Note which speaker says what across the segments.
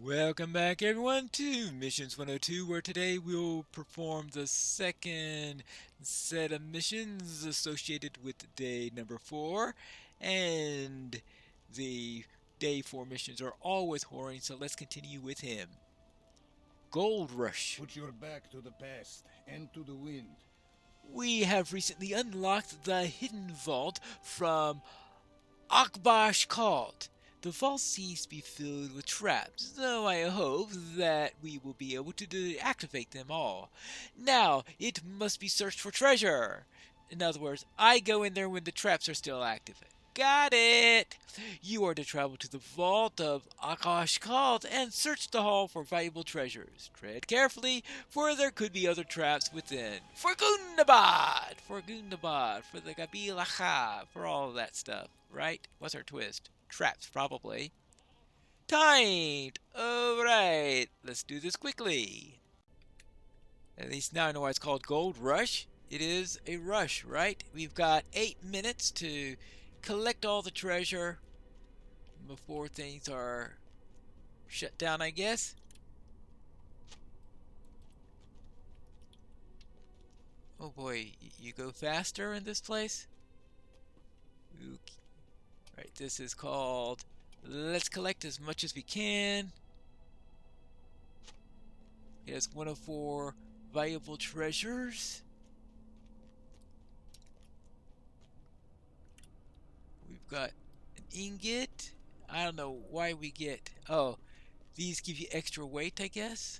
Speaker 1: Welcome back everyone to Missions 102, where today we'll perform the second set of missions associated with day number 4. And the day 4 missions are all with Horing, so let's continue with him. Gold Rush.
Speaker 2: Put your back to the past and to the wind.
Speaker 1: We have recently unlocked the hidden vault from Akbash called. The vault seems to be filled with traps, though I hope that we will be able to deactivate them all. Now, it must be searched for treasure. In other words, I go in there when the traps are still active. Got it! You are to travel to the vault of Akash Kalt and search the hall for valuable treasures. Tread carefully, for there could be other traps within. For Gundabad! For Gundabad, for the Gabilacha, for all of that stuff, right? What's our twist? Traps, probably. Timed! Alright, let's do this quickly. At least now I know why it's called Gold Rush. It is a rush, right? We've got 8 minutes to collect all the treasure before things are shut down, I guess. Oh boy, you go faster in this place? Okay. Right, this is called let's collect as much as we can. Here's 104 valuable treasures. We've got an ingot. I don't know why we get... Oh, these give you extra weight, I guess.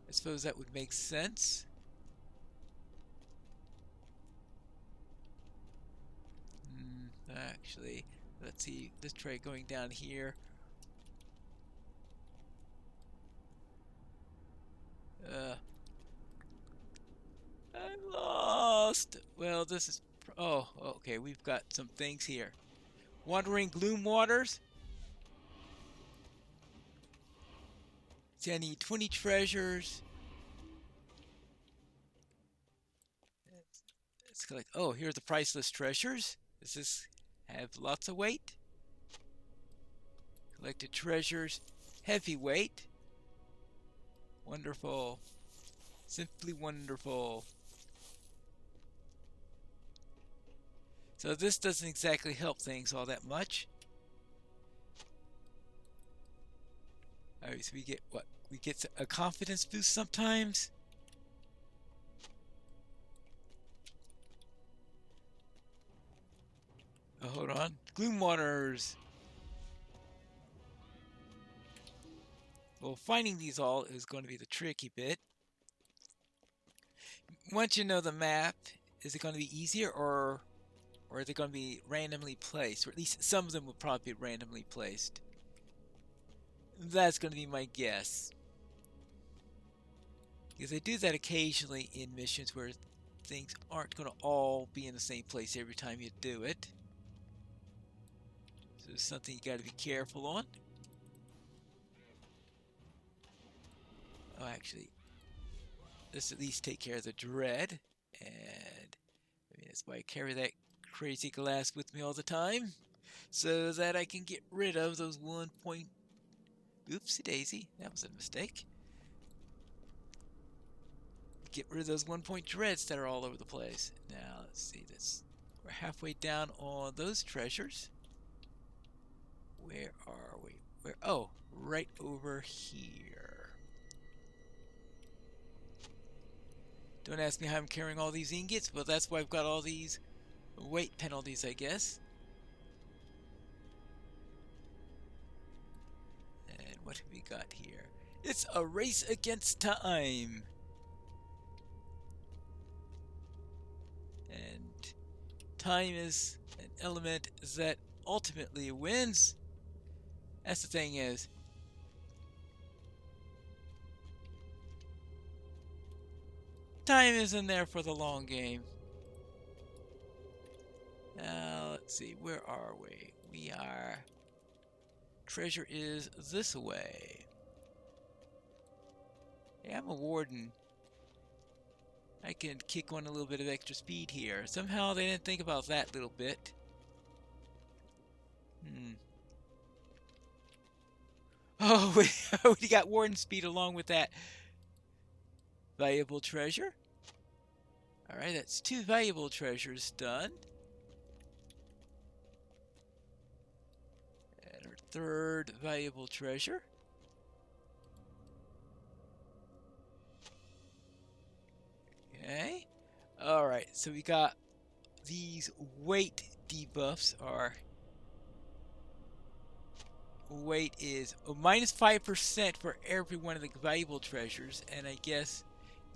Speaker 1: I suppose that would make sense. Actually, let's see. Let's try going down here. I'm lost. Well, this is... Oh, okay. We've got some things here. Wandering Gloom Waters. See, I need 20 treasures. Let's collect... Oh, here are the priceless treasures. Does this have lots of weight? Collected treasures. Heavy weight. Wonderful. Simply wonderful. So this doesn't exactly help things all that much. Alright, so we get what? We get a confidence boost sometimes. Oh, hold on. Gloom Waters. Well, finding these all is going to be the tricky bit. Once you know the map, is it going to be easier, or are they going to be randomly placed? Or at least some of them will probably be randomly placed. That's going to be my guess. Because they do that occasionally in missions where things aren't going to all be in the same place every time you do it. So it's something you got to be careful on. Oh, actually, let's at least take care of the dread. And I mean, that's why I carry that crazy glass with me all the time, so that I can get rid of those 1 point... Oopsie daisy, that was a mistake. Get rid of those 1 point dreads that are all over the place. Now, let's see this. We're halfway down on those treasures. Where are we? Where? Oh, right over here. Don't ask me how I'm carrying all these ingots, but that's why I've got all these weight penalties, I guess. And what have we got here? It's a race against time. And time is an element that ultimately wins. That's the thing is, time is in there for the long game. Now, let's see, where are we? We are... Treasure is this way. Hey, I'm a warden. I can kick on a little bit of extra speed here. Somehow they didn't think about that little bit. we got warden speed along with that valuable treasure. Alright, that's 2 valuable treasures done. And our 3rd valuable treasure. Okay. Alright, so we got these weight debuffs. Our weight is minus 5% for every one of the valuable treasures, and I guess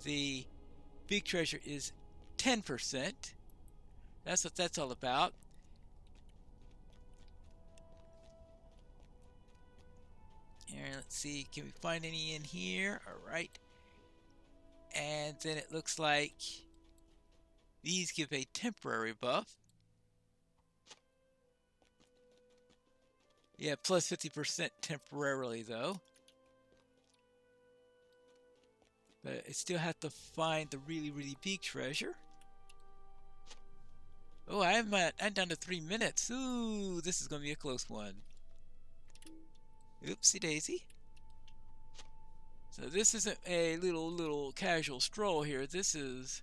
Speaker 1: the big treasure is 10%. That's what that's all about. Here, let's see, can we find any in here? Alright. And then it looks like these give a temporary buff. Yeah, plus 50% temporarily though. But I still have to find the really, really big treasure. Oh, I'm down to 3 minutes. Ooh, this is going to be a close one. Oopsie daisy. So this isn't a little casual stroll here. This is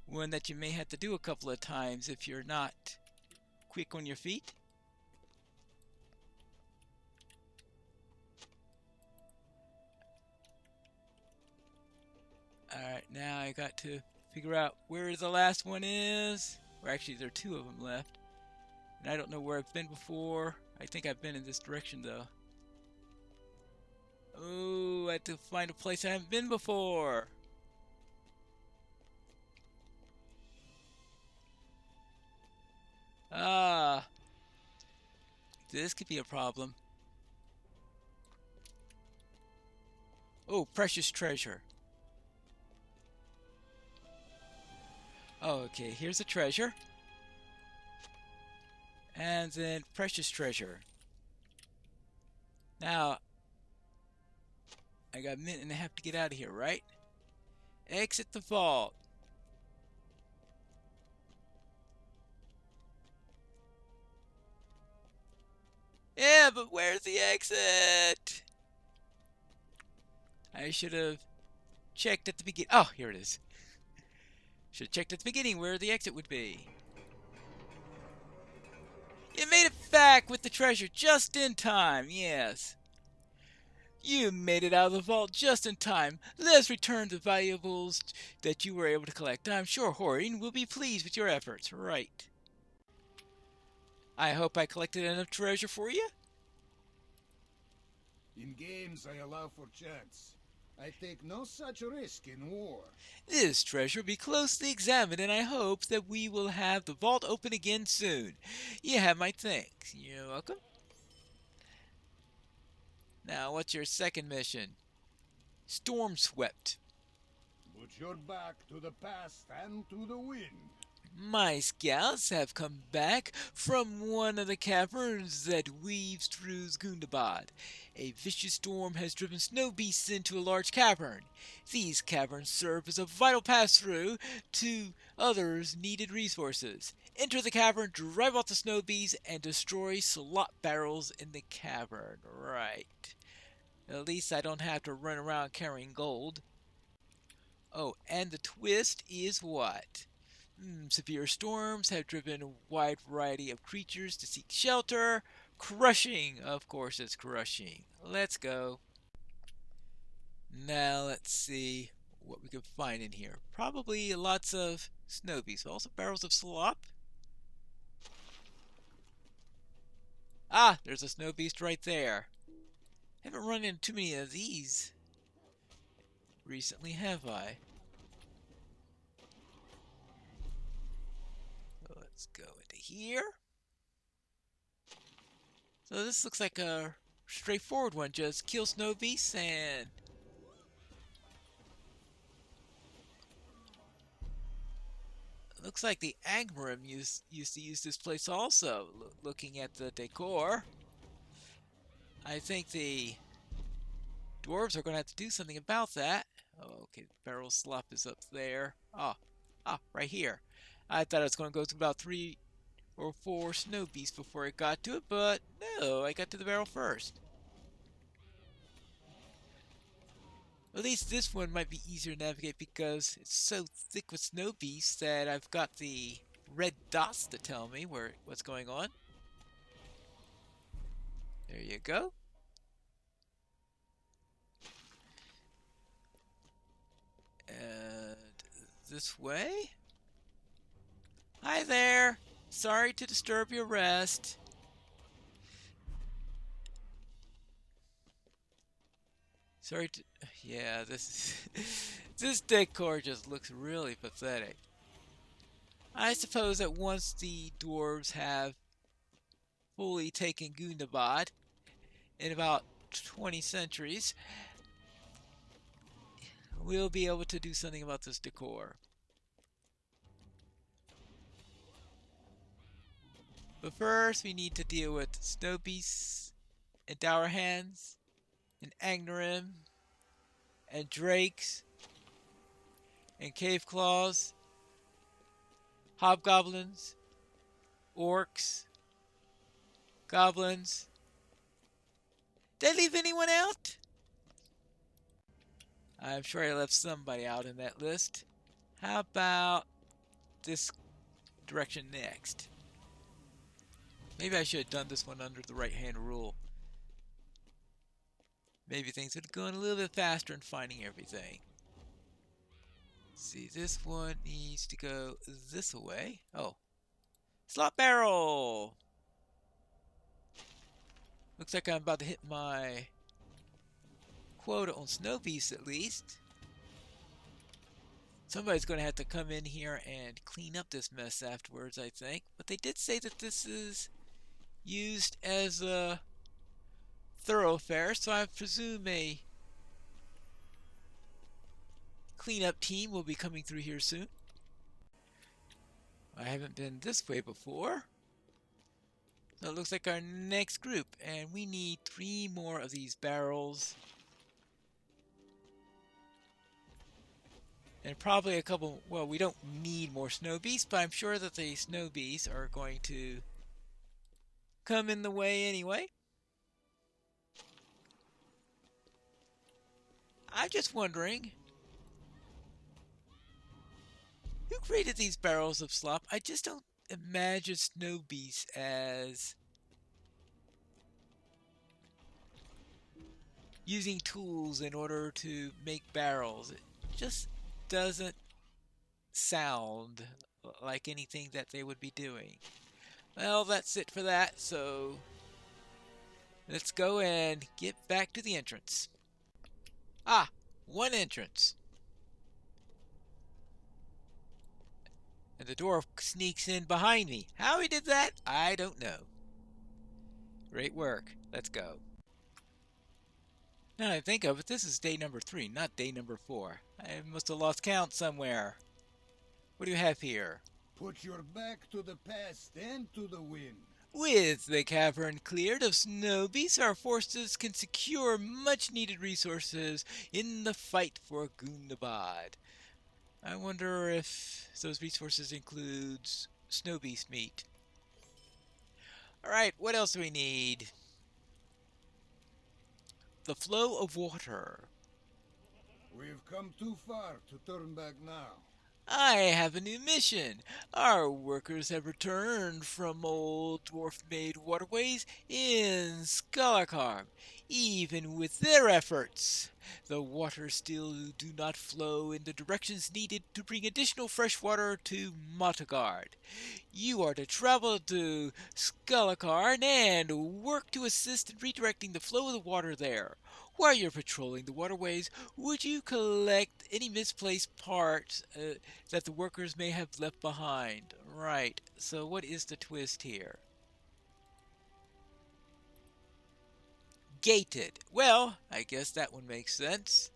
Speaker 1: one that you may have to do a couple of times if you're not quick on your feet. Alright, now I got to figure out where the last one is. Or actually, there are 2 of them left. And I don't know where I've been before. I think I've been in this direction, though. Oh, I have to find a place I haven't been before. Ah. This could be a problem. Oh, precious treasure. Oh, okay, here's a treasure. And then precious treasure. Now, I got a minute and a half to get out of here, right? Exit the vault. Yeah, but where's the exit? I should have checked at the beginning. Oh, here it is. Should have checked at the beginning where the exit would be. You made it back with the treasure just in time, yes. You made it out of the vault just in time. Let's return the valuables that you were able to collect. I'm sure Horin will be pleased with your efforts. Right. I hope I collected enough treasure for you.
Speaker 2: In games, I allow for chance. I take no such risk in war.
Speaker 1: This treasure will be closely examined, and I hope that we will have the vault open again soon. You have my thanks. You're welcome. Now, what's your second mission? Storm Swept.
Speaker 2: Put your back to the past and to the wind.
Speaker 1: My scouts have come back from one of the caverns that weaves through Gundabad. A vicious storm has driven snow beasts into a large cavern. These caverns serve as a vital pass-through to others needed resources. Enter the cavern, drive off the snow beasts, and destroy slot barrels in the cavern. Right. At least I don't have to run around carrying gold. Oh, and the twist is what? Severe storms have driven a wide variety of creatures to seek shelter. Crushing! Of course it's crushing. Let's go. Now let's see what we can find in here. Probably lots of snow beasts. Also barrels of slop. Ah, there's a snow beast right there. Haven't run into too many of these recently, have I? Let's go into here. So this looks like a straightforward one. Just kill snow beasts and looks like the Agmarim used to use this place also. Looking at the decor, I think the dwarves are going to have to do something about that. Oh, okay, barrel slop is up there. Ah, right here. I thought I was going to go through about 3 or 4 snow beasts before I got to it, but no, I got to the barrel first. At least this one might be easier to navigate because it's so thick with snow beasts that I've got the red dots to tell me what's going on. There you go. And this way. Hi there. Sorry to disturb your rest. Sorry to... Yeah, this decor just looks really pathetic. I suppose that once the dwarves have fully taken Gundabad in about 20 centuries, we'll be able to do something about this decor. But first, we need to deal with snow beasts and dour hands and Agnarim and drakes and cave claws, hobgoblins, orcs, goblins. Did I leave anyone out? I'm sure I left somebody out in that list. How about this direction next? Maybe I should have done this one under the right-hand rule. Maybe things would have gone a little bit faster in finding everything. Let's see, this one needs to go this way. Oh, slot barrel! Looks like I'm about to hit my quota on snow beasts at least. Somebody's going to have to come in here and clean up this mess afterwards, I think. But they did say that this is used as a thoroughfare, so I presume a cleanup team will be coming through here soon. I haven't been this way before. So it looks like our next group, and we need 3 more of these barrels. And probably a couple, well, we don't need more snow beasts, but I'm sure that the snow beasts are going to come in the way anyway. I'm just wondering, who created these barrels of slop? I just don't imagine snow beasts as using tools in order to make barrels. It just doesn't sound like anything that they would be doing. Well, that's it for that, so let's go and get back to the entrance. Ah, one entrance. And the dwarf sneaks in behind me. How he did that, I don't know. Great work. Let's go. Now that I think of it, this is day number 3, not day number 4. I must have lost count somewhere. What do you have here?
Speaker 2: Put your back to the past and to the wind.
Speaker 1: With the cavern cleared of snow beasts, our forces can secure much-needed resources in the fight for Gundabad. I wonder if those resources includes snow beast meat. Alright, what else do we need? The flow of water.
Speaker 2: We've come too far to turn back now.
Speaker 1: I have a new mission. Our workers have returned from old dwarf-made waterways in Skalakarm. Even with their efforts, the waters still do not flow in the directions needed to bring additional fresh water to Matagard. You are to travel to Skalakarn and work to assist in redirecting the flow of the water there. While you're patrolling the waterways, would you collect any misplaced parts that the workers may have left behind? Right, so what is the twist here? Gated. Well, I guess that one makes sense.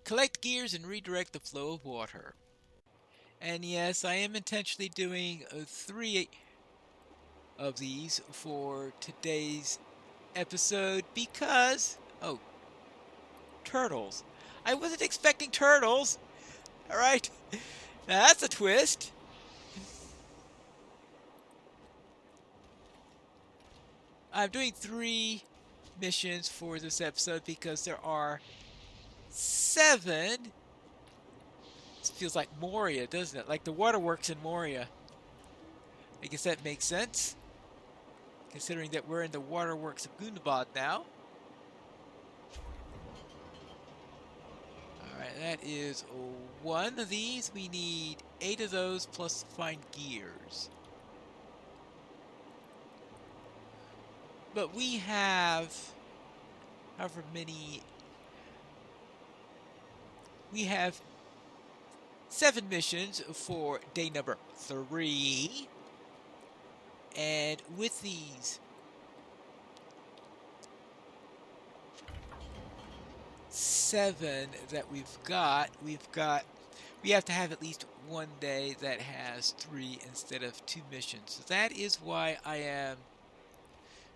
Speaker 1: Collect gears and redirect the flow of water. And yes, I am intentionally doing 3 of these for today's episode because... Oh, turtles. I wasn't expecting turtles. Alright, now that's a twist. I'm doing 3 missions for this episode because there are 7. This feels like Moria, doesn't it? Like the waterworks in Moria. I guess that makes sense, considering that we're in the waterworks of Gundabad now. Alright, that is 1 of these. We need 8 of those plus find gears. But we have however many. We have 7 missions for day number 3. And with these 7 that we have to have at least 1 day that has 3 instead of 2 missions. So that is why I am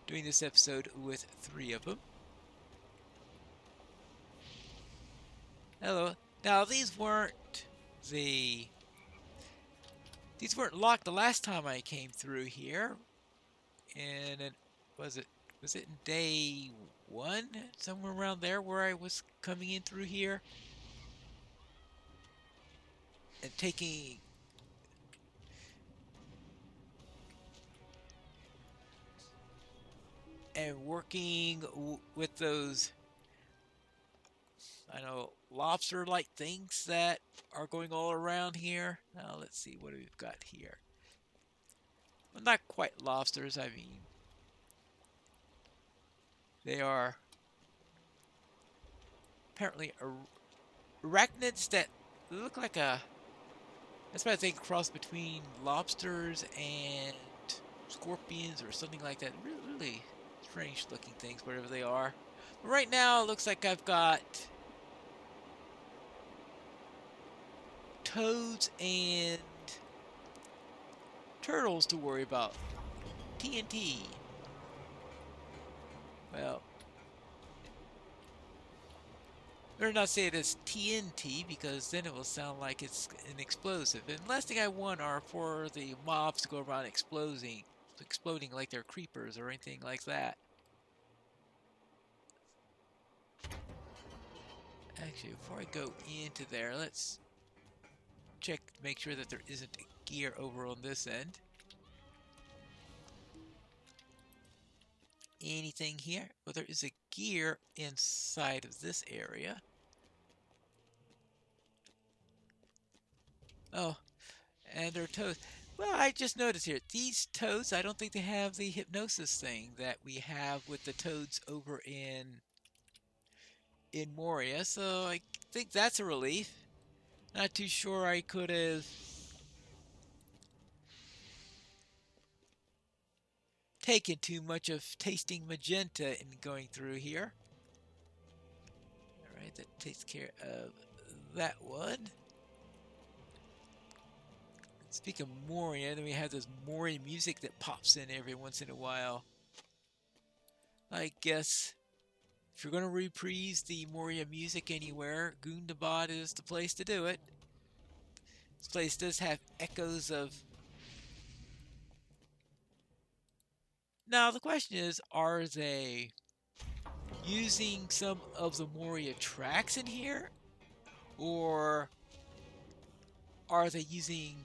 Speaker 1: doing this episode with 3 of them. Hello. Now these weren't locked the last time I came through here. And it was it in day 1, somewhere around there where I was coming in through here and taking and working with those, I know, lobster-like things that are going all around here. Now let's see what we've got here. Well, not quite lobsters. I mean, they are apparently arachnids that look like that's what I think, cross between lobsters and scorpions or something like that. Really, really strange looking things, whatever they are. But right now, it looks like I've got toads and turtles to worry about. TNT. Well, better not say it as TNT because then it will sound like it's an explosive. And the last thing I want are for the mobs to go around exploding like they're creepers or anything like that. Actually, before I go into there, let's check to make sure that there isn't a gear over on this end. Anything here? Well, there is a gear inside of this area. Oh, and they're toads. Well, I just noticed here, these toads, I don't think they have the hypnosis thing that we have with the toads over in Moria, so I think that's a relief. Not too sure I could have taken too much of tasting magenta in going through here. Alright, that takes care of that one. Speaking of Moria, then we have this Moria music that pops in every once in a while. I guess if you're going to reprise the Moria music anywhere, Gundabad is the place to do it. This place does have echoes of... Now, the question is, are they using some of the Moria tracks in here? Or are they using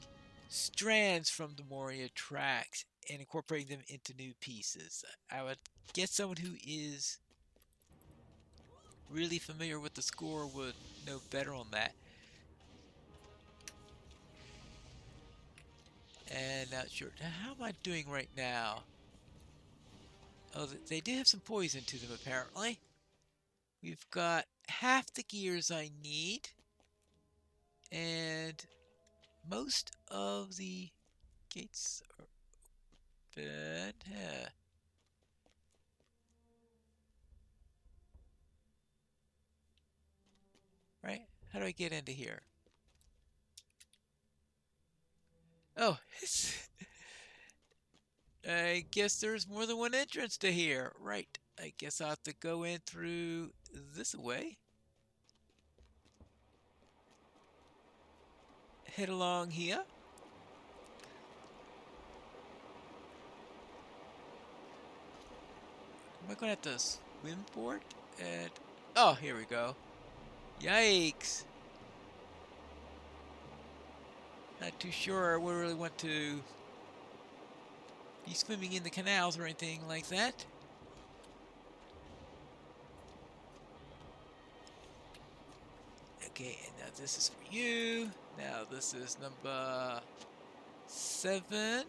Speaker 1: strands from the Moria tracks and incorporating them into new pieces? I would guess someone who is really familiar with the score would know better on that. And not sure. Now, how am I doing right now? Oh, they do have some poison to them, apparently. We've got half the gears I need. And most of the gates are open. Yeah. Right? How do I get into here? Oh, I guess there's more than one entrance to here. Right. I guess I'll have to go in through this way. Head along here. Am I going to have to swim for it? And, oh, here we go. Yikes. Not too sure we really want to be swimming in the canals or anything like that. Okay, and now this is for you. Now this is number 7.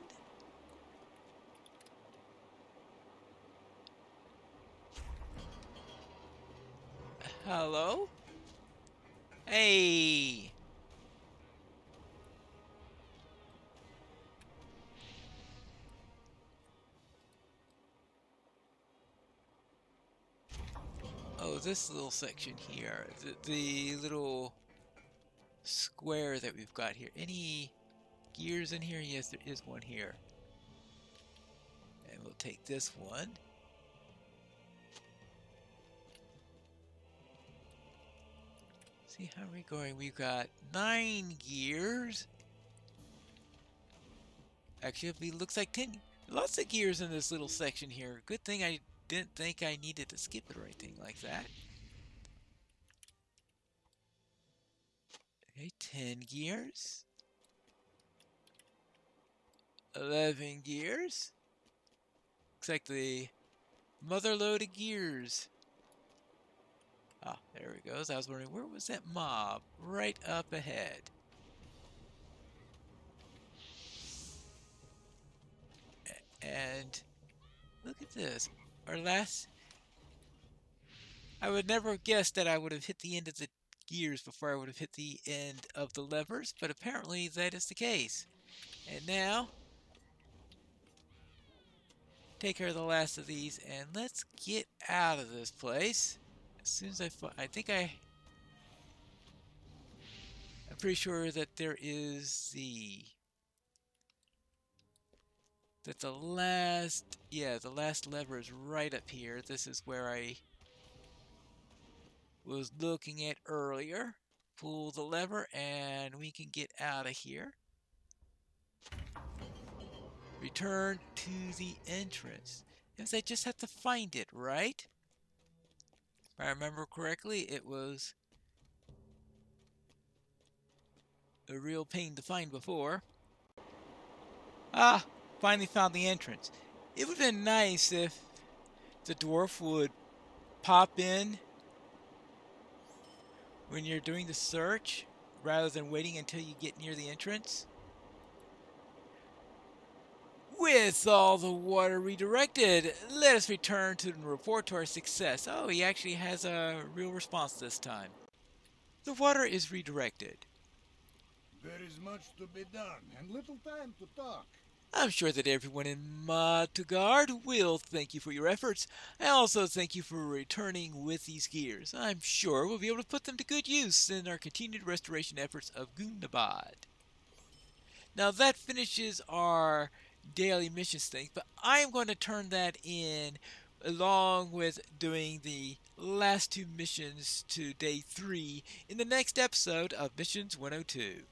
Speaker 1: Hello? Hey! Oh, this little section here, the little square that we've got here. Any gears in here? Yes, there is one here. And we'll take this one. See how are we going? We've got 9 gears. Actually, it looks like 10. Lots of gears in this little section here. Good thing I didn't think I needed to skip it or anything like that. Okay, 10 gears. 11 gears. Looks like the mother load of gears. Ah, there it goes. I was wondering, where was that mob? Right up ahead. And look at this. Our last... I would never have guessed that I would have hit the end of the gears before I would have hit the end of the levers, but apparently that is the case. And now, take care of the last of these, and let's get out of this place. As soon as I'm pretty sure that there is the last lever is right up here. This is where I was looking at earlier. Pull the lever and we can get out of here. Return to the entrance. Because I just have to find it, right? If I remember correctly, it was a real pain to find before. Ah, finally found the entrance. It would have been nice if the dwarf would pop in when you're doing the search rather than waiting until you get near the entrance. With all the water redirected, let us return to and report to our success. Oh, he actually has a real response this time. The water is redirected.
Speaker 2: There is much to be done and little time to talk.
Speaker 1: I'm sure that everyone in Magiguard will thank you for your efforts. I also thank you for returning with these gears. I'm sure we'll be able to put them to good use in our continued restoration efforts of Gundabad. Now that finishes our daily missions thing, but I am going to turn that in along with doing the last 2 missions to day 3 in the next episode of Missions 102.